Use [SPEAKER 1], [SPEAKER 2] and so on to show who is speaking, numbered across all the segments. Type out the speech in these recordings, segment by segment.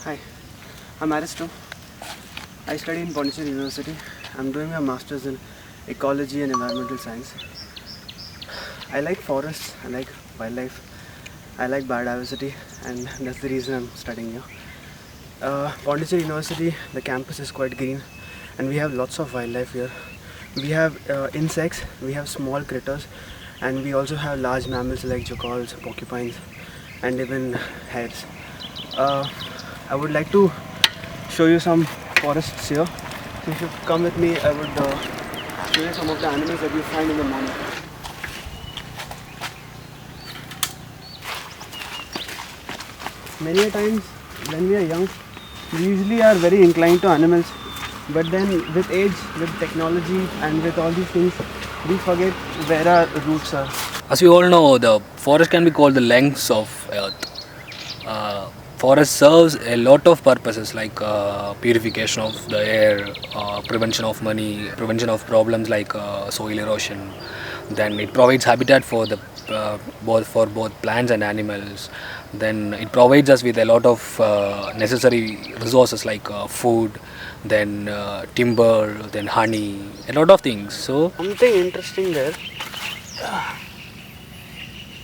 [SPEAKER 1] Hi, I'm Aristo. I study in Pondicherry University. I'm doing a master's in ecology and environmental science. I like forests, I like wildlife, I like biodiversity, and that's the reason I'm studying here. Pondicherry University, the campus is quite green, and we have lots of wildlife here. We have insects, we have small critters, and we also have large mammals like jackals, porcupines, and even hares. Uh, I would like to show you some forests here. So if you come with me, I would show you some of the animals that you find in the morning. Many a times when we are young, we usually are very inclined to animals, but then with age, with technology and with all these things, we forget where our roots are.
[SPEAKER 2] As we all know, the forest can be called the lungs of earth. Forest serves a lot of purposes like purification of the air, prevention of money, prevention of problems like soil erosion. Then it provides habitat for the both plants and animals. Then it provides us with a lot of necessary resources like food, then timber, then honey, a lot of things. So
[SPEAKER 1] Something interesting there.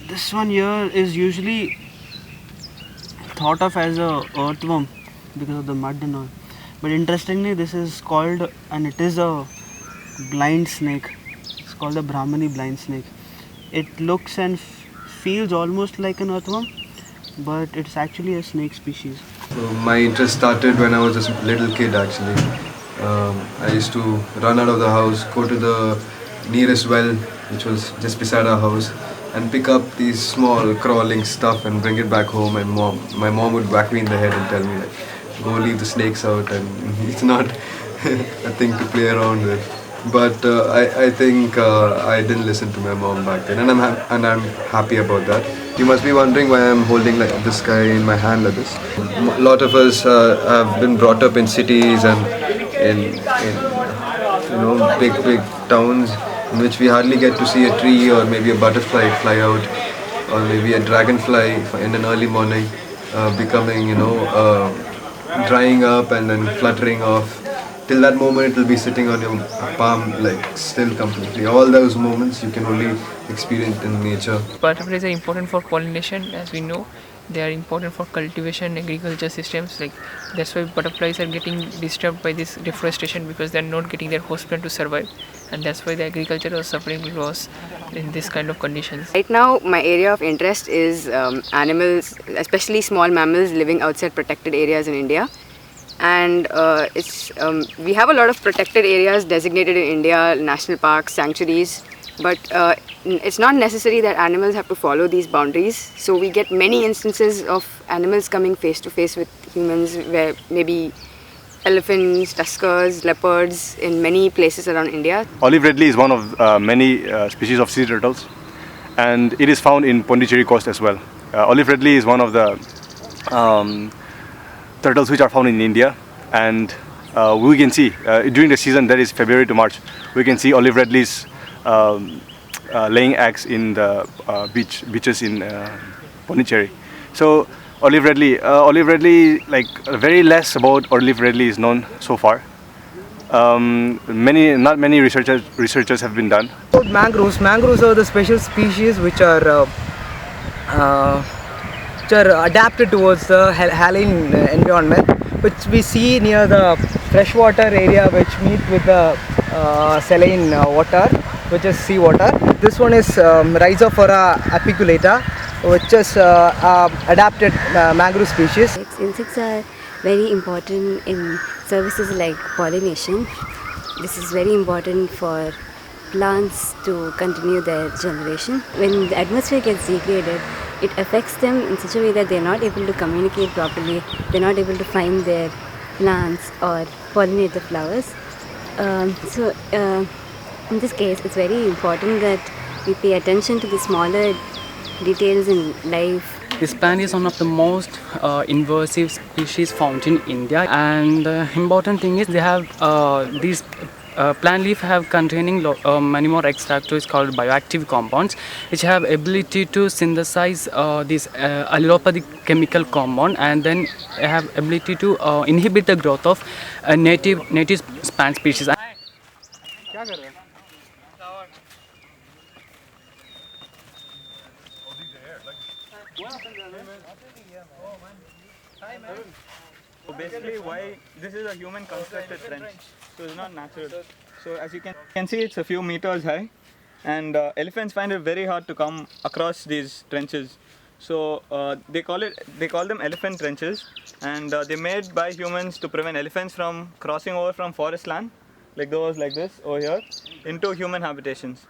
[SPEAKER 1] This one here is usually thought of as a earthworm because of the mud and all. But interestingly, this is called, and it is a blind snake. It's called the Brahmani blind snake. It looks and feels almost like an earthworm, but it's actually a snake species.
[SPEAKER 3] So my interest started when I was a little kid actually. I used to run out of the house, go to the nearest well, which was just beside our house, and pick up these small crawling stuff and bring it back home. And my mom would whack me in the head and tell me like, go leave the snakes out, and it's not a thing to play around with. But I think I didn't listen to my mom back then, and I'm happy about that. You must be wondering why I'm holding like this guy in my hand like this. A lot of us have been brought up in cities and in big towns in which we hardly get to see a tree or maybe a butterfly fly out, or maybe a dragonfly in an early morning becoming drying up and then fluttering off. Till that moment it will be sitting on your palm like still completely. All those moments you can only experience in nature.
[SPEAKER 4] Butterflies are important for pollination, as we know. They are important for cultivation, agriculture systems. Like that's why butterflies are getting disturbed by this deforestation, because they are not getting their host plant to survive, and that's why the agriculture is suffering loss in this kind of conditions.
[SPEAKER 5] Right now, my area of interest is animals, especially small mammals living outside protected areas in India. And we have a lot of protected areas designated in India, national parks, sanctuaries, but it's not necessary that animals have to follow these boundaries. So we get many instances of animals coming face to face with humans, where maybe elephants, tuskers, leopards in many places around India.
[SPEAKER 6] Olive redleaf is one of many species of sea turtles, and it is found in Pondicherry coast as well. Olive redleaf is one of the turtles which are found in India, and we can see during the season, that is February to March, we can see olive redleafs laying eggs in the beaches in Pondicherry. So olive redleaf, like very less about olive redleaf is known so far. Not many researchers have been done.
[SPEAKER 7] About mangroves are the special species which are adapted towards the haline environment, which we see near the freshwater area, which meet with the saline water, which is sea water. This one is Rhizophora apiculata, which is adapted mangrove species.
[SPEAKER 8] Insects are very important in services like pollination. This is very important for plants to continue their generation. When the atmosphere gets degraded, it affects them in such a way that they're not able to communicate properly, they're not able to find their plants or pollinate the flowers. In this case, it's very important that we pay attention to the smaller details in life.
[SPEAKER 9] This plant is one of the most invasive species found in India, and the important thing is they have these plant leaf have containing many more extractors called bioactive compounds, which have ability to synthesize this allelopathic chemical compound, and then have ability to inhibit the growth of native plant species.
[SPEAKER 10] So basically why this is a human constructed trench, so it's not natural. So as you can see, it's a few meters high, and elephants find it very hard to come across these trenches. So they call them elephant trenches, and they're made by humans to prevent elephants from crossing over from forest land, like this over here, into human habitations.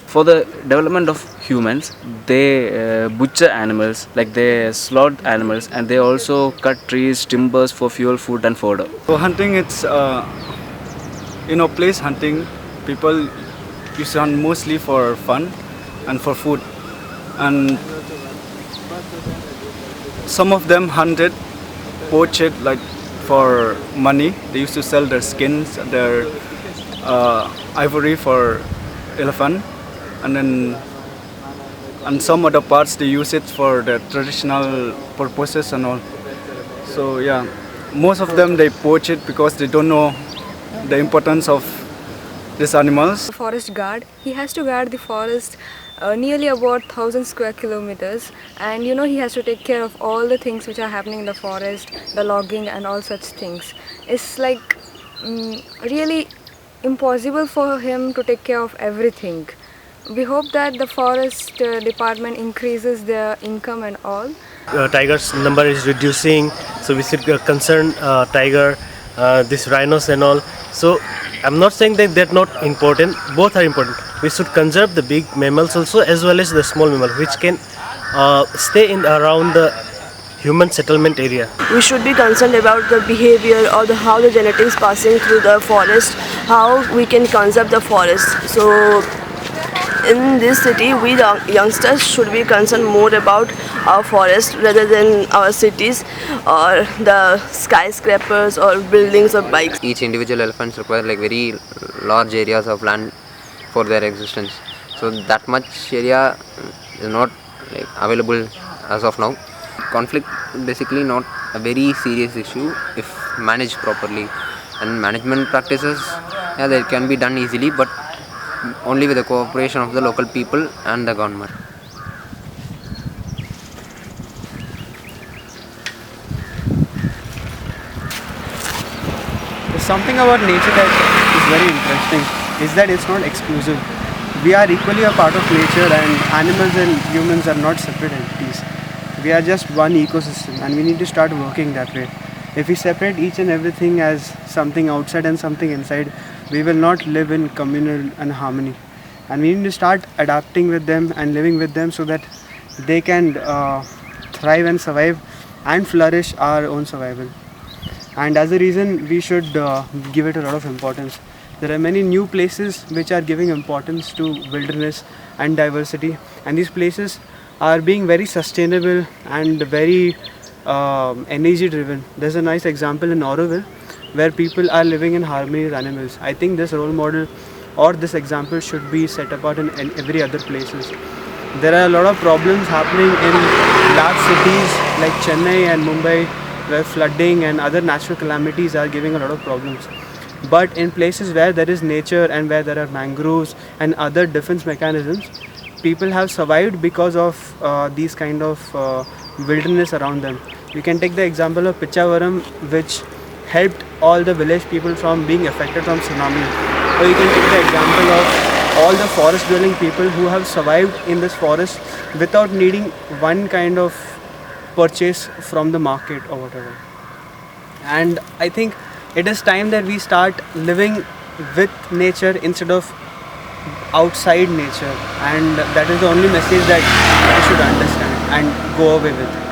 [SPEAKER 11] For the development of humans, they butcher animals, like they slaughter animals, and they also cut trees, timbers for fuel, food and fodder.
[SPEAKER 12] So hunting, it's place hunting, people used to hunt mostly for fun and for food, and some of them hunted, poached it like for money. They used to sell their skins, their ivory for elephant, and some other parts they use it for the traditional purposes and all. So yeah, most of them they poach it because they don't know the importance of these animals.
[SPEAKER 13] The forest guard, he has to guard the forest nearly about 1,000 square kilometers, and he has to take care of all the things which are happening in the forest, the logging and all such things. It's like really impossible for him to take care of everything. We hope that the forest department increases their income and all.
[SPEAKER 14] Tigers number is reducing, so we should concern tiger, this rhinos and all. So I'm not saying that they're not important, both are important. We should conserve the big mammals also as well as the small mammal, which can stay in around the human settlement area.
[SPEAKER 15] We should be concerned about the behavior or how the genetics passing through the forest, how we can conserve the forest. So in this city, we the youngsters should be concerned more about our forest rather than our cities or the skyscrapers or buildings or bikes.
[SPEAKER 16] Each individual elephants require like very large areas of land for their existence. So that much area is not like available as of now. Conflict basically not a very serious issue if managed properly, and management practices, yeah, they can be done easily, but only with the cooperation of the local people and the government.
[SPEAKER 1] There's something about nature that is very interesting, is that it's not exclusive. We are equally a part of nature, and animals and humans are not separate entities. We are just one ecosystem, and we need to start working that way. If we separate each and everything as something outside and something inside, we will not live in communal and harmony. And we need to start adapting with them and living with them so that they can thrive and survive and flourish our own survival. And as a reason, we should give it a lot of importance. There are many new places which are giving importance to wilderness and diversity, and these places are being very sustainable and very energy driven. There's a nice example in Auroville where people are living in harmony with animals. I think this role model or this example should be set apart in every other places. There are a lot of problems happening in large cities like Chennai and Mumbai, where flooding and other natural calamities are giving a lot of problems. But in places where there is nature and where there are mangroves and other defense mechanisms, people have survived because of these kind of wilderness around them. You can take the example of Pichavaram, which helped all the village people from being affected from tsunami. Or you can take the example of all the forest dwelling people who have survived in this forest without needing one kind of purchase from the market or whatever. And I think it is time that we start living with nature instead of outside nature, and that is the only message that we should understand and go away with.